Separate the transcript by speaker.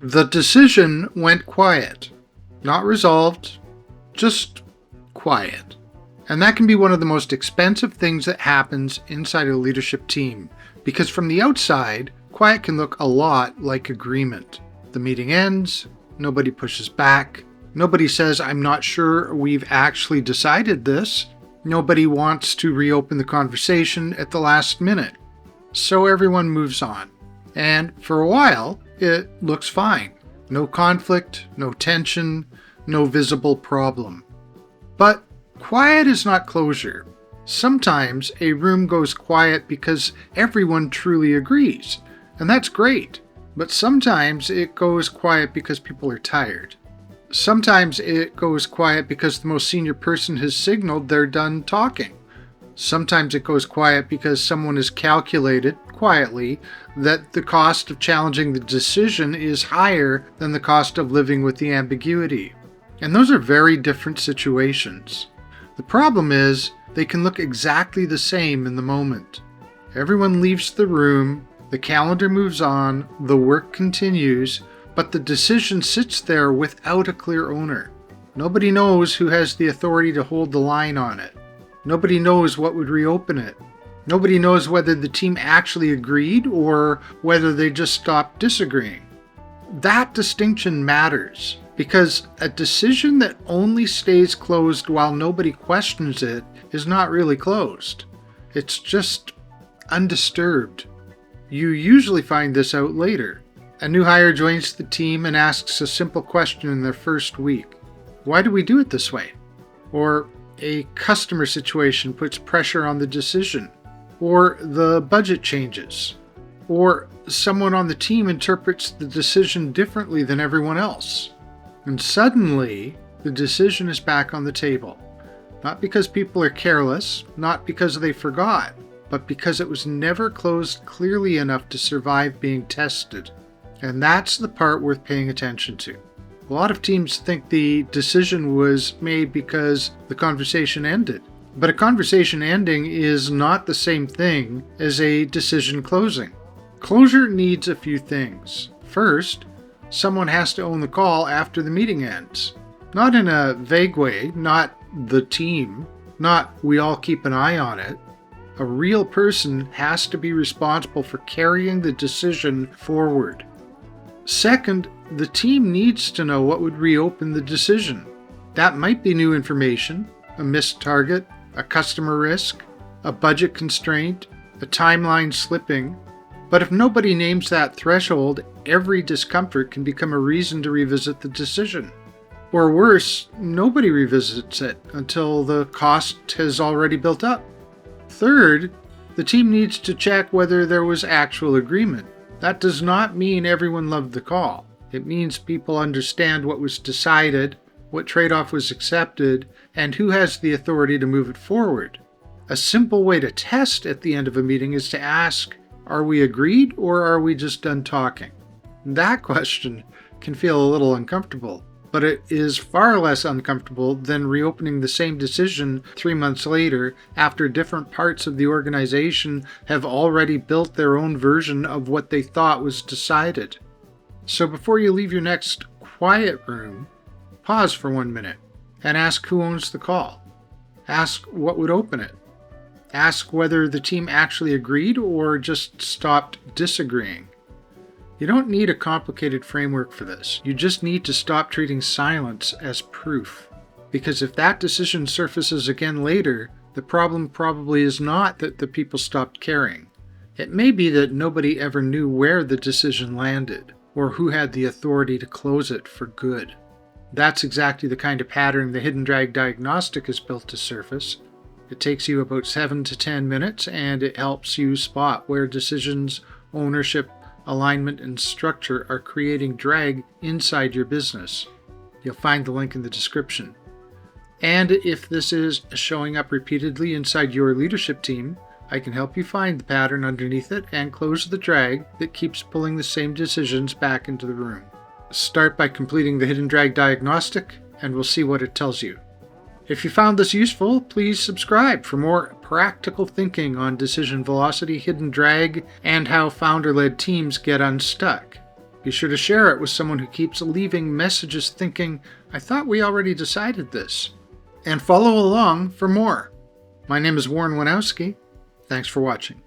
Speaker 1: The decision went quiet. Not resolved, just quiet. And that can be one of the most expensive things that happens inside a leadership team, because from the outside, quiet can look a lot like agreement. The meeting ends, nobody pushes back, nobody says, "I'm not sure we've actually decided this." Nobody wants to reopen the conversation at the last minute. So everyone moves on. And for a while, it looks fine. No conflict, no tension, no visible problem. But quiet is not closure. Sometimes a room goes quiet because everyone truly agrees, and that's great. But sometimes it goes quiet because people are tired. Sometimes it goes quiet because the most senior person has signaled they're done talking. Sometimes it goes quiet because someone has calculated, quietly, that the cost of challenging the decision is higher than the cost of living with the ambiguity. And those are very different situations. The problem is, they can look exactly the same in the moment. Everyone leaves the room, the calendar moves on, the work continues, but the decision sits there without a clear owner. Nobody knows who has the authority to hold the line on it. Nobody knows what would reopen it. Nobody knows whether the team actually agreed or whether they just stopped disagreeing. That distinction matters, because a decision that only stays closed while nobody questions it is not really closed. It's just undisturbed. You usually find this out later. A new hire joins the team and asks a simple question in their first week. Why do we do it this way? Or a customer situation puts pressure on the decision. Or the budget changes. Or someone on the team interprets the decision differently than everyone else. And suddenly, the decision is back on the table. Not because people are careless, not because they forgot, but because it was never closed clearly enough to survive being tested. And that's the part worth paying attention to. A lot of teams think the decision was made because the conversation ended. But a conversation ending is not the same thing as a decision closing. Closure needs a few things. First, someone has to own the call after the meeting ends. Not in a vague way, not the team, not we all keep an eye on it. A real person has to be responsible for carrying the decision forward. Second, the team needs to know what would reopen the decision. That might be new information, a missed target, a customer risk, a budget constraint, a timeline slipping. But if nobody names that threshold, every discomfort can become a reason to revisit the decision. Or worse, nobody revisits it until the cost has already built up. Third, the team needs to check whether there was actual agreement. That does not mean everyone loved the call. It means people understand what was decided, what trade-off was accepted, and who has the authority to move it forward. A simple way to test at the end of a meeting is to ask, are we agreed or are we just done talking? That question can feel a little uncomfortable, but it is far less uncomfortable than reopening the same decision 3 months later after different parts of the organization have already built their own version of what they thought was decided. So before you leave your next quiet room, pause for 1 minute and ask who owns the call. Ask what would open it. Ask whether the team actually agreed or just stopped disagreeing. You don't need a complicated framework for this. You just need to stop treating silence as proof. Because if that decision surfaces again later, the problem probably is not that the people stopped caring. It may be that nobody ever knew where the decision landed, or who had the authority to close it for good. That's exactly the kind of pattern the Hidden Drag Diagnostic is built to surface. It takes you about 7 to 10 minutes, and it helps you spot where decisions, ownership, alignment, and structure are creating drag inside your business. You'll find the link in the description. And if this is showing up repeatedly inside your leadership team, I can help you find the pattern underneath it and close the drag that keeps pulling the same decisions back into the room. Start by completing the Hidden Drag Diagnostic, and we'll see what it tells you. If you found this useful, please subscribe for more practical thinking on decision velocity, hidden drag, and how founder-led teams get unstuck. Be sure to share it with someone who keeps leaving messages thinking, I thought we already decided this. And follow along for more. My name is Warren Winowski. Thanks for watching.